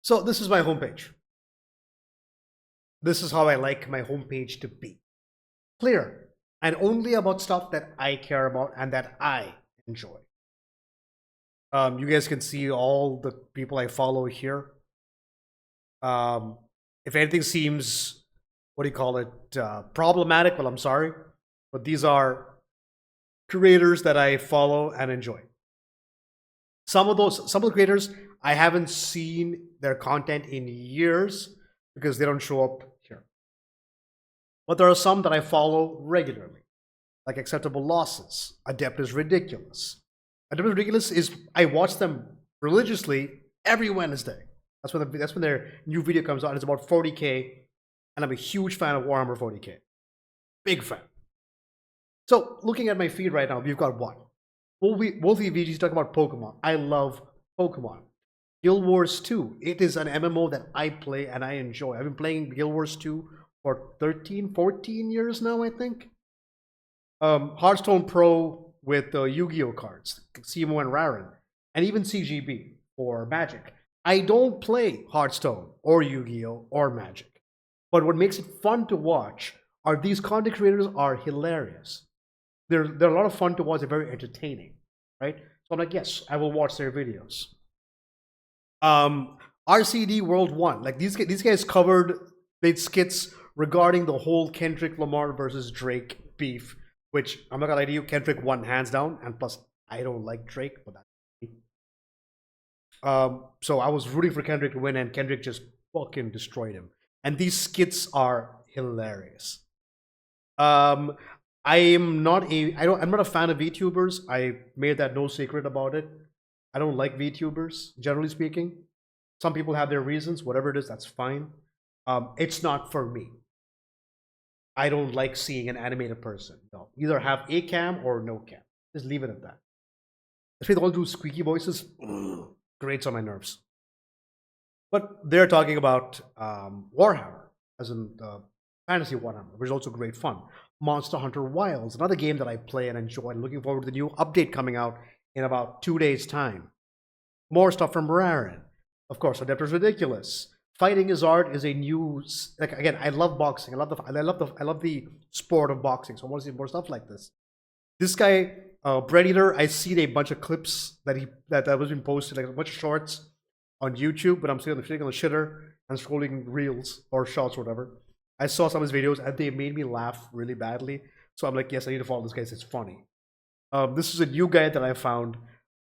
So this is my homepage. This is how I like my homepage to be. Clear and only about stuff that I care about and that I enjoy. You guys can see all the people I follow here. If anything seems, what do you call it, problematic, well, I'm sorry. But these are creators that I follow and enjoy. Some of the creators, I haven't seen their content in years because they don't show up here. But there are some that I follow regularly, like Acceptable Losses, Adept is Ridiculous. Adept is Ridiculous is, I watch them religiously every Wednesday. That's when their new video comes out. It's about 40K, and I'm a huge fan of Warhammer 40K. Big fan. So, looking at my feed right now, we've got what? Wolfie VG's talking about Pokemon. I love Pokemon. Guild Wars 2. It is an MMO that I play and I enjoy. I've been playing Guild Wars 2 for 13, 14 years now, I think. Hearthstone Pro with Yu-Gi-Oh cards, CMO and Raren, and even CGB for Magic. I don't play Hearthstone or Yu-Gi-Oh or Magic. But what makes it fun to watch are these content creators are hilarious. They're a lot of fun to watch. They're very entertaining, right? So I'm like, yes, I will watch their videos. RCD World 1, like these guys made skits regarding the whole Kendrick Lamar versus Drake beef, which I'm not gonna lie to you, Kendrick won hands down, and plus I don't like Drake, but that's me. So I was rooting for Kendrick to win, and Kendrick just fucking destroyed him. And these skits are hilarious. I'm not a fan of VTubers. I made that no secret about it. I don't like VTubers, generally speaking. Some people have their reasons, whatever it is, that's fine. It's not for me. I don't like seeing an animated person. No. Either have a cam or no cam. Just leave it at that. Especially the ones who do squeaky voices, grates on my nerves. But they're talking about Warhammer, as in Fantasy Warhammer, which is also great fun. Monster Hunter Wilds, another game that I play and enjoy. I'm looking forward to the new update coming out in about 2 days' time. More stuff from Raren. Of course, Adept is Ridiculous. Fighting is Art is a new, like, again, I love boxing. I love the sport of boxing. So I want to see more stuff like this. This guy, Bread Eater, I seen a bunch of clips that was been posted, like a bunch of shorts on YouTube, but I'm sitting on the shitter and scrolling reels or shorts or whatever. I saw some of his videos and they made me laugh really badly. So I'm like, yes, I need to follow this guy. It's funny. This is a new guy that I found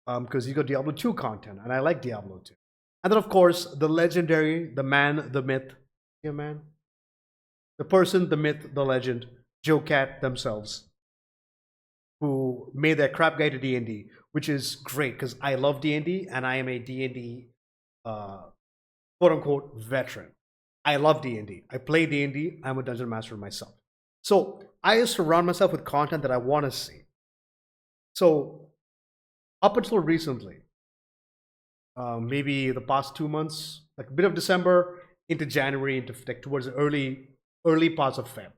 because he got Diablo 2 content, and I like Diablo 2. And then, of course, the legendary, the man, the myth, yeah, man, the person, the myth, the legend, Joe Cat themselves, who made their crap guide to D&D, which is great because I love D&D and I am a D&D quote-unquote veteran. I love D&D. I play D&D. I'm a dungeon master myself. So I surround myself with content that I want to see. So up until recently, maybe the past 2 months, like a bit of December into January, into like towards the early parts of Feb,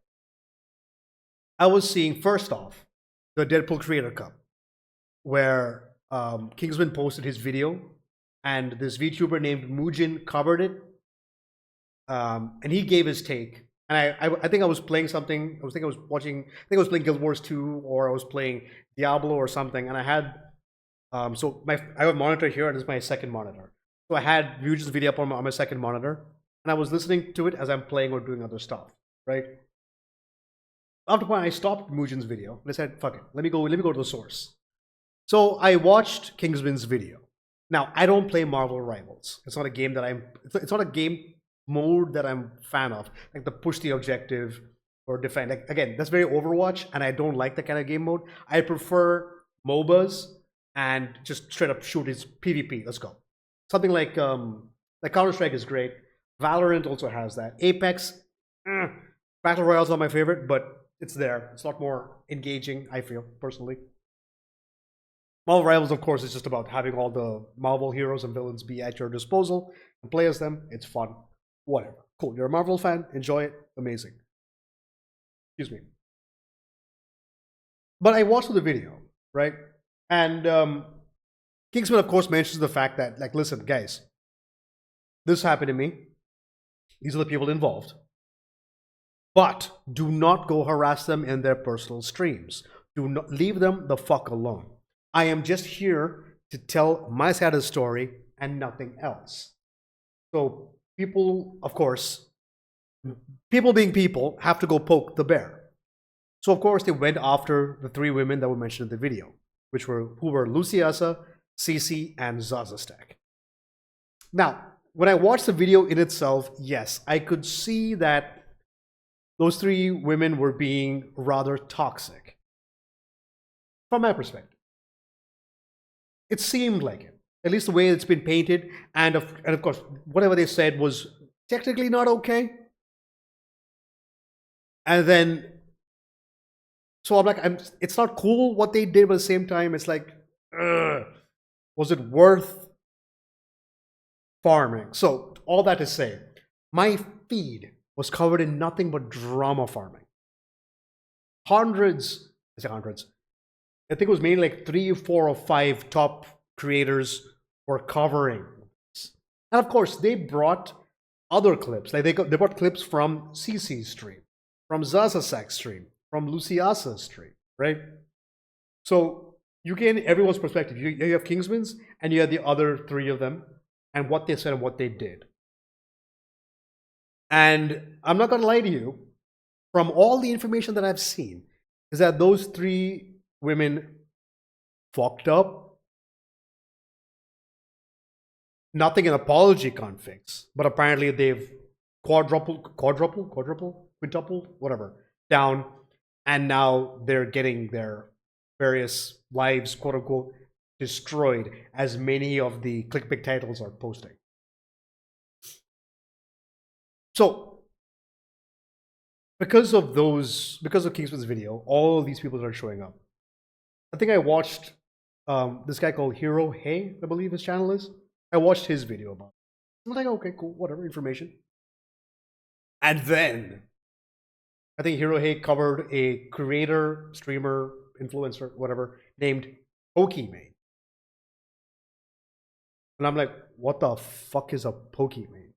I was seeing first off the Deadpool Creator Cup, where Kingsman posted his video, and this VTuber named Mujin covered it. And he gave his take, and I think I was playing something. I think I was playing Guild Wars 2, or I was playing Diablo or something, and I had I have a monitor here, and this is my second monitor. So I had Mujin's video up on my second monitor, and I was listening to it as I'm playing or doing other stuff, right? After a point, I stopped Mujin's video and I said, "Fuck it, let me go to the source." So I watched Kingsman's video. Now I don't play Marvel Rivals. It's not a game that it's not a game mode that I'm a fan of, like the push the objective or defend. Like, again, that's very Overwatch, and I don't like that kind of game mode. I prefer MOBAs and just straight up shoot is PvP. Let's go. Something like Counter-Strike is great. Valorant also has that. Apex, Battle Royale's not my favorite, but it's there. It's a lot more engaging, I feel, personally. Marvel Rivals, of course, is just about having all the Marvel heroes and villains be at your disposal and play as them. It's fun. Whatever. Cool. You're a Marvel fan. Enjoy it. Amazing. Excuse me. But I watched the video, right? And Kingsman, of course, mentions the fact that, like, listen, guys, This happened to me. These are the people involved. But do not go harass them in their personal streams. Do not leave them the fuck alone. I am just here to tell my side of the story and nothing else. So people, of course, people being people, have to go poke the bear. So of course they went after the three women that were mentioned in the video, who were Luciasa, Cece, and Zazastek. Now, when I watched the video in itself, yes, I could see that those three women were being rather toxic. From my perspective. It seemed like it. At least the way it's been painted, and of course, whatever they said was technically not okay. And then, so I'm like, it's not cool what they did, but at the same time, it's like, was it worth farming? So all that to say, my feed was covered in nothing but drama farming. Hundreds. I think it was mainly like 3, 4, or 5 top creators were covering this. And of course, they brought other clips. Like they brought clips from Cece's stream, from Zazasak's stream, from Luciasa's stream, right? So you get everyone's perspective. You have Kingsman's, and you have the other 3 of them, and what they said and what they did. And I'm not going to lie to you, from all the information that I've seen, is that those 3 women fucked up. Nothing an apology can't fix, but apparently they've quintupled, whatever, down, and now they're getting their various lives, quote unquote, destroyed, as many of the clickbait titles are posting. So, because of Kingsman's video, all of these people are showing up. I think I watched this guy called Hero Hey, I believe his channel is. I watched his video about it. I'm like, okay, cool, whatever, information. And then, I think Hero Hey covered a creator, streamer, influencer, whatever, named Pokimane. And I'm like, what the fuck is a Pokimane?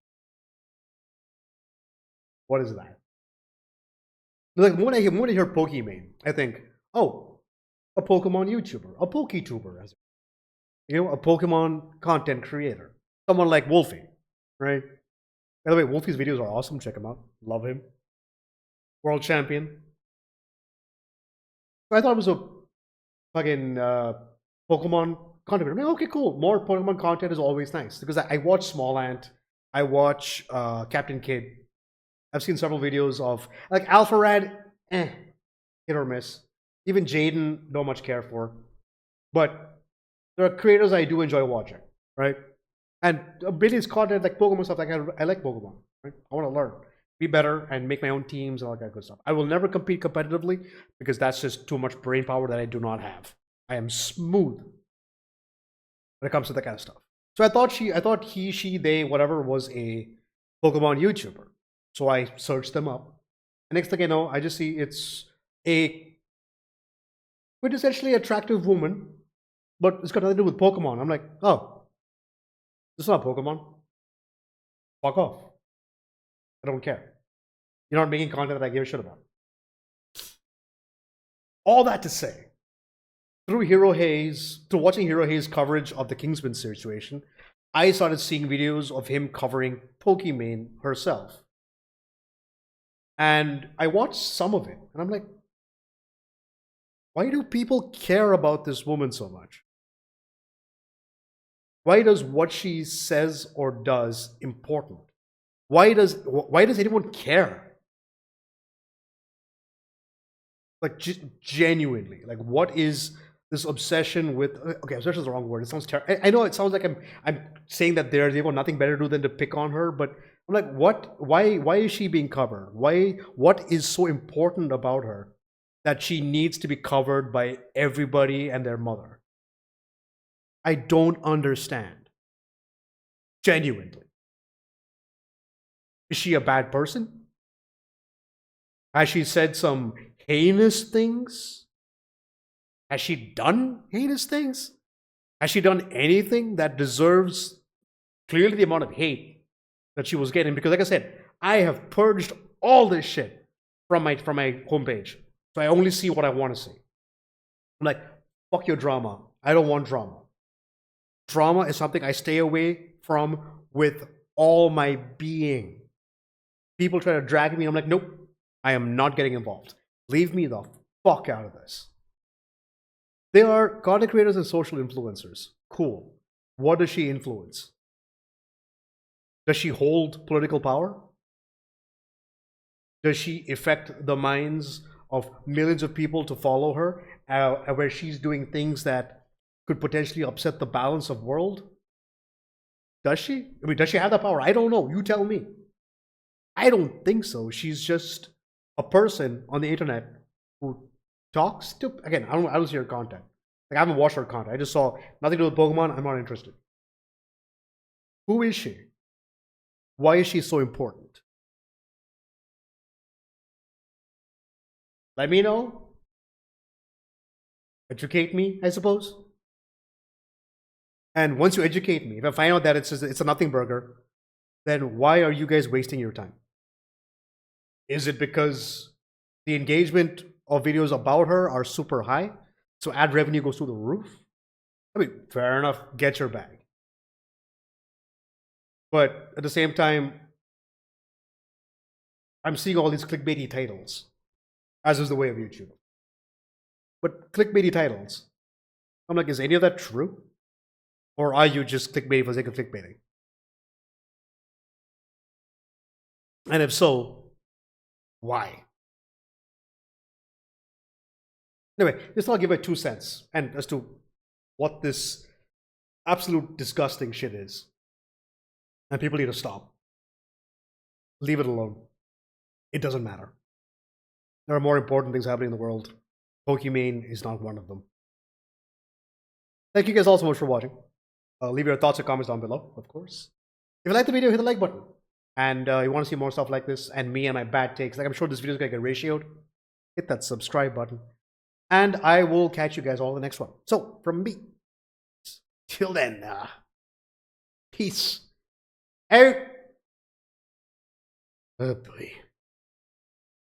What is that? Like, when I hear Pokimane, I think, oh, a Pokemon YouTuber, a Pokituber, as a Pokemon content creator, someone like Wolfie, right? By the way, Wolfie's videos are awesome. Check him out. Love him. World champion. So I thought it was a fucking Pokemon content. I mean, okay, cool. More Pokemon content is always nice, because I watch Small Ant, I watch Captain Kid. I've seen several videos of like Alpharad, hit or miss. Even Jaden, don't much care for. But there are creators I do enjoy watching, right? And Billy's content, like Pokemon stuff, like I like Pokemon, right? I want to learn, be better, and make my own teams and all that good stuff. I will never compete competitively, because that's just too much brain power that I do not have. I am smooth when it comes to that kind of stuff. So I thought he, she, they, whatever was a Pokemon YouTuber. So I searched them up. And next thing I know, I just see it's a quintessentially attractive woman, but it's got nothing to do with Pokemon. I'm like, oh, this is not Pokemon. Fuck off. I don't care. You're not making content that I give a shit about. All that to say, through watching Hero Hayes' coverage of the Kingsman situation, I started seeing videos of him covering Pokimane herself. And I watched some of it, and I'm like, why do people care about this woman so much? Why does what she says or does important? Why does anyone care? Like, genuinely, like, what is this obsession with? Okay, obsession is the wrong word. It sounds terrible. I know it sounds like I'm saying that they've got nothing better to do than to pick on her, but I'm like, what? Why is she being covered? What is so important about her that she needs to be covered by everybody and their mother? I don't understand. Genuinely. Is she a bad person? Has she said some heinous things? Has she done heinous things? Has she done anything that deserves clearly the amount of hate that she was getting, because like I said, I have purged all this shit from my homepage. So I only see what I want to see. I'm like, fuck your drama. I don't want drama. Drama is something I stay away from with all my being. People try to drag me. I'm like, nope, I am not getting involved. Leave me the fuck out of this. They are content creators and social influencers. Cool. What does she influence? Does she hold political power? Does she affect the minds of millions of people to follow her, where she's doing things that could potentially upset the balance of world? Does she? I mean, does she have that power? I don't know. You tell me. I don't think so. She's just a person on the internet who talks to. Again, I don't see her content. Like, I haven't watched her content. I just saw nothing to do with Pokemon. I'm not interested. Who is she? Why is she so important? Let me know. Educate me, I suppose. And once you educate me, if I find out that it's a nothing burger, then why are you guys wasting your time? Is it because the engagement of videos about her are super high, so ad revenue goes through the roof? I mean, fair enough, get your bag. But at the same time, I'm seeing all these clickbaity titles, as is the way of YouTube. But clickbaity titles, I'm like, is any of that true? Or are you just clickbaiting for the sake of clickbaiting? And if so, why? Anyway, just I'll give it 2 cents and as to what this absolute disgusting shit is. And people need to stop. Leave it alone. It doesn't matter. There are more important things happening in the world. Pokimane is not one of them. Thank you guys all so much for watching. Leave your thoughts or comments down below, of course. If you like the video, hit the like button. And you want to see more stuff like this, and me and my bad takes, like I'm sure this video is going to get ratioed, hit that subscribe button. And I will catch you guys all in the next one. So, from me, till then, peace out. Oh boy.